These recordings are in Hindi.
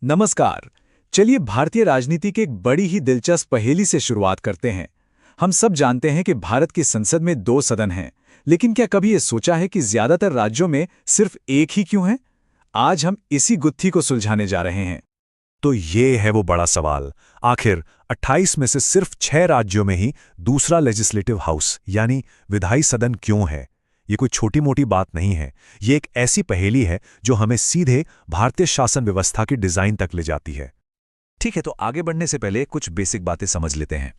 नमस्कार। चलिए भारतीय राजनीति के एक बड़ी ही दिलचस्प पहेली से शुरुआत करते हैं। हम सब जानते हैं कि भारत की संसद में दो सदन हैं, लेकिन क्या कभी ये सोचा है कि ज्यादातर राज्यों में सिर्फ एक ही क्यों है? आज हम इसी गुत्थी को सुलझाने जा रहे हैं। तो ये है वो बड़ा सवाल। आखिर 28 में से सिर्फ 6 राज्यों में ही दूसरा लेजिस्लेटिव हाउस यानी विधायी सदन क्यों है? ये कोई छोटी मोटी बात नहीं है। ये एक ऐसी पहेली है जो हमें सीधे भारतीय शासन व्यवस्था की डिजाइन तक ले जाती है। ठीक है, तो आगे बढ़ने से पहले कुछ बेसिक बातें समझ लेते हैं।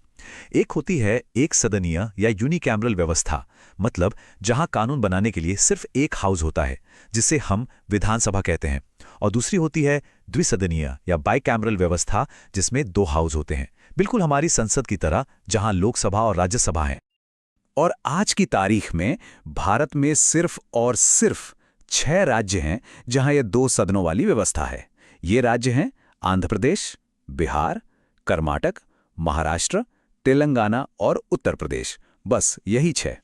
एक होती है एक सदनीय या यूनिकैमरल व्यवस्था, मतलब जहां कानून बनाने के लिए सिर्फ एक हाउस होता है, जिसे हम विधानसभा कहते हैं। और दूसरी होती है द्विसदनीय या बाइकैमरल व्यवस्था, जिसमें 2 हाउस होते हैं, बिल्कुल हमारी संसद की तरह, जहां लोकसभा और राज्यसभा हैं। और आज की तारीख में भारत में सिर्फ और सिर्फ 6 राज्य हैं जहां ये 2 सदनों वाली व्यवस्था है। ये राज्य हैं आंध्र प्रदेश, बिहार, कर्नाटक, महाराष्ट्र, तेलंगाना और उत्तर प्रदेश। बस यही 6।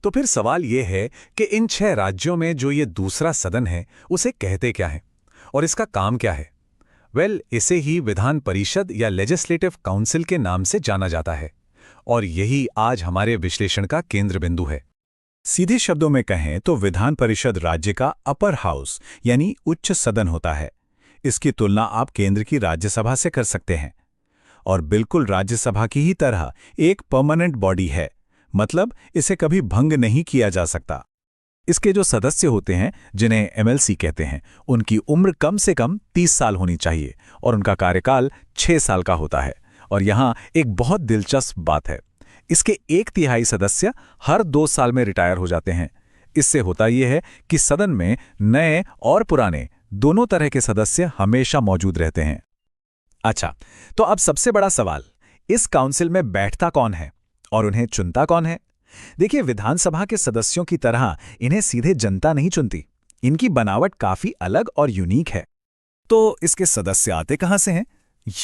तो फिर सवाल ये है कि इन 6 राज्यों में जो ये दूसरा सदन है, उसे कहते क्या है और इसका काम क्या है? इसे ही विधान परिषद या लेजिस्लेटिव काउंसिल के नाम से जाना जाता है। और यही आज हमारे विश्लेषण का केंद्र बिंदु है। सीधे शब्दों में कहें तो विधान परिषद राज्य का अपर हाउस यानी उच्च सदन होता है। इसकी तुलना आप केंद्र की राज्यसभा से कर सकते हैं। और बिल्कुल राज्यसभा की ही तरह एक परमानेंट बॉडी है, मतलब इसे कभी भंग नहीं किया जा सकता। इसके जो सदस्य होते हैं, जिन्हें एमएलसी कहते हैं, उनकी उम्र कम से कम 30 साल होनी चाहिए और उनका कार्यकाल 6 साल का होता है। और यहाँ एक बहुत दिलचस्प बात है, इसके 1/3 सदस्य हर 2 साल में रिटायर हो जाते हैं। इससे होता यह है कि सदन में नए और पुराने दोनों तरह के सदस्य हमेशा मौजूद रहते हैं। अच्छा, तो अब सबसे बड़ा सवाल, इस काउंसिल में बैठता कौन है और उन्हें चुनता कौन है? देखिए, विधानसभा के सदस्यों की तरह इन्हें सीधे जनता नहीं चुनती। इनकी बनावट काफी अलग और यूनिक है। तो इसके सदस्य आते कहां से हैं?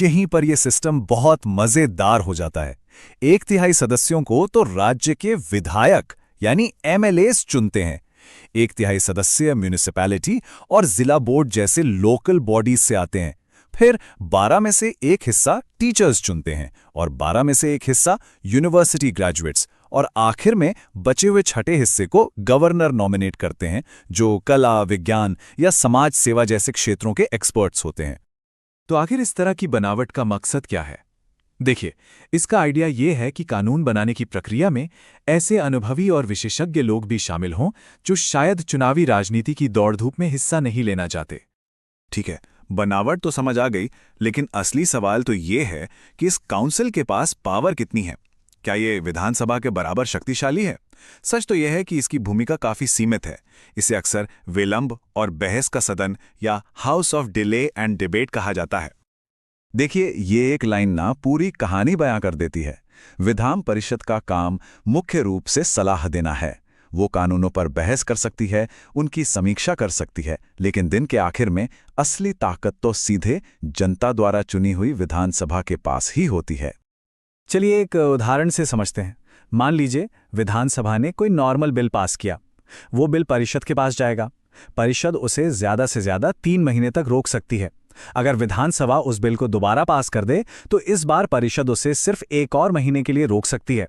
यहीं पर यह सिस्टम बहुत मजेदार हो जाता है। 1/3 सदस्यों को तो राज्य के विधायक यानी एमएलएस चुनते हैं। 1/3 सदस्य म्यूनिसिपैलिटी और जिला बोर्ड जैसे लोकल बॉडीज से आते हैं। फिर 12 में से 1 हिस्सा टीचर्स चुनते हैं और 12 में से 1 हिस्सा यूनिवर्सिटी ग्रेजुएट्स, और आखिर में बचे हुए 6ठे हिस्से को गवर्नर नॉमिनेट करते हैं, जो कला, विज्ञान या समाज सेवा जैसे क्षेत्रों के एक्सपर्ट्स होते हैं। तो आखिर इस तरह की बनावट का मकसद क्या है? देखिए, इसका आइडिया यह है कि कानून बनाने की प्रक्रिया में ऐसे अनुभवी और विशेषज्ञ लोग भी शामिल हों जो शायद चुनावी राजनीति की दौड़-धूप में हिस्सा नहीं लेना चाहते। ठीक है, बनावट तो समझ आ गई, लेकिन असली सवाल तो ये है कि इस काउंसिल के पास पावर कितनी है? क्या ये विधानसभा के बराबर शक्तिशाली है? सच तो यह है कि इसकी भूमिका काफी सीमित है। इसे अक्सर विलंब और बहस का सदन या house of delay and debate कहा जाता है। देखिए, ये एक लाइन ना पूरी कहानी बयां कर देती है। विधान परिषद का काम मुख्य रूप से सलाह देना है। वो कानूनों पर बहस कर सकती है, उनकी समीक्षा कर सकती है, लेकिन दिन के आखिर में असली ताकत तो सीधे जनता द्वारा चुनी हुई विधानसभा के पास ही होती है। चलिए एक उदाहरण से समझते हैं। मान लीजिए विधानसभा ने कोई नॉर्मल बिल पास किया। वो बिल परिषद के पास जाएगा। परिषद उसे ज्यादा से ज्यादा 3 महीने तक रोक सकती है। अगर विधानसभा उस बिल को दोबारा पास कर दे तो इस बार परिषद उसे सिर्फ 1 और महीने के लिए रोक सकती है।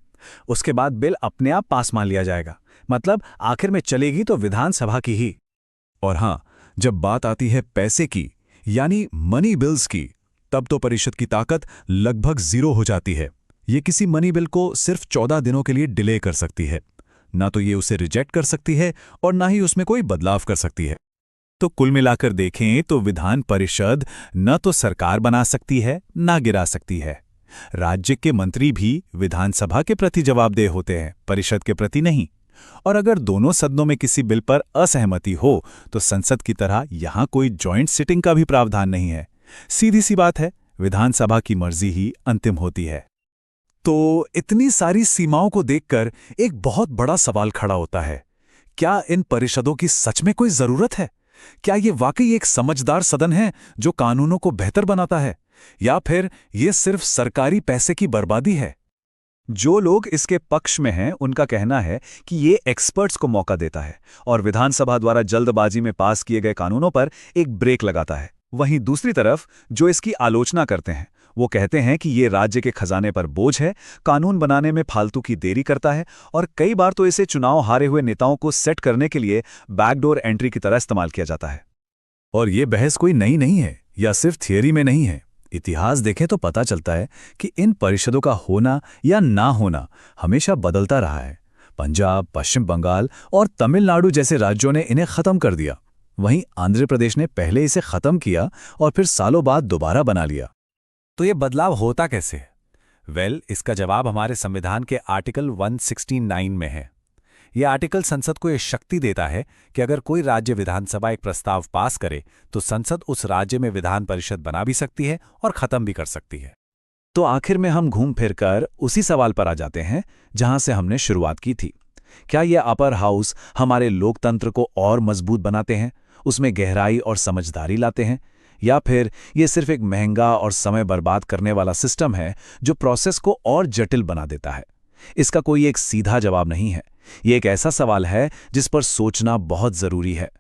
उसके बाद बिल अपने आप पास मान लिया जाएगा। मतलब आखिर में चलेगी तो विधानसभा की ही। और हां, जब बात आती है पैसे की यानी मनी बिल्स की, तब तो परिषद की ताकत लगभग 0 हो जाती है। ये किसी मनी बिल को सिर्फ 14 दिनों के लिए डिले कर सकती है। ना तो ये उसे रिजेक्ट कर सकती है और ना ही उसमें कोई बदलाव कर सकती है। तो कुल मिलाकर देखें तो विधान परिषद न तो सरकार बना सकती है, ना गिरा सकती है। राज्य के मंत्री भी विधानसभा के प्रति जवाबदेह होते हैं, परिषद के प्रति नहीं। और अगर दोनों सदनों में किसी बिल पर असहमति हो तो संसद की तरह यहां कोई जॉइंट सिटिंग का भी प्रावधान नहीं है। सीधी सी बात है, विधानसभा की मर्जी ही अंतिम होती है। तो इतनी सारी सीमाओं को देखकर एक बहुत बड़ा सवाल खड़ा होता है, क्या इन परिषदों की सच में कोई जरूरत है? क्या ये वाकई एक समझदार सदन है जो कानूनों को बेहतर बनाता है, या फिर ये सिर्फ सरकारी पैसे की बर्बादी है? जो लोग इसके पक्ष में हैं उनका कहना है कि ये एक्सपर्ट्स को मौका देता है और विधानसभा द्वारा जल्दबाजी में पास किए गए कानूनों पर एक ब्रेक लगाता है। वहीं दूसरी तरफ जो इसकी आलोचना करते हैं वो कहते हैं कि ये राज्य के खजाने पर बोझ है, कानून बनाने में फालतू की देरी करता है और कई बार तो इसे चुनाव हारे हुए नेताओं को सेट करने के लिए बैकडोर एंट्री की तरह इस्तेमाल किया जाता है। और ये बहस कोई नई नहीं है या सिर्फ थियरी में नहीं है। इतिहास देखें तो पता चलता है कि इन परिषदों का होना या ना होना हमेशा बदलता रहा है। पंजाब, पश्चिम बंगाल और तमिलनाडु जैसे राज्यों ने इन्हें खत्म कर दिया। वहीं आंध्र प्रदेश ने पहले इसे खत्म किया और फिर सालों बाद दोबारा बना लिया। तो ये बदलाव होता कैसे है? इसका जवाब हमारे संविधान के आर्टिकल 169 में है। यह आर्टिकल संसद को यह शक्ति देता है कि अगर कोई राज्य विधानसभा एक प्रस्ताव पास करे तो संसद उस राज्य में विधान परिषद बना भी सकती है और खत्म भी कर सकती है। तो आखिर में हम घूम फिर कर उसी सवाल पर आ जाते हैं जहां से हमने शुरुआत की थी। क्या ये अपर हाउस हमारे लोकतंत्र को और मजबूत बनाते हैं, उसमें गहराई और समझदारी लाते हैं, या फिर ये सिर्फ एक महंगा और समय बर्बाद करने वाला सिस्टम है जो प्रोसेस को और जटिल बना देता है? इसका कोई एक सीधा जवाब नहीं है। ये एक ऐसा सवाल है जिस पर सोचना बहुत जरूरी है।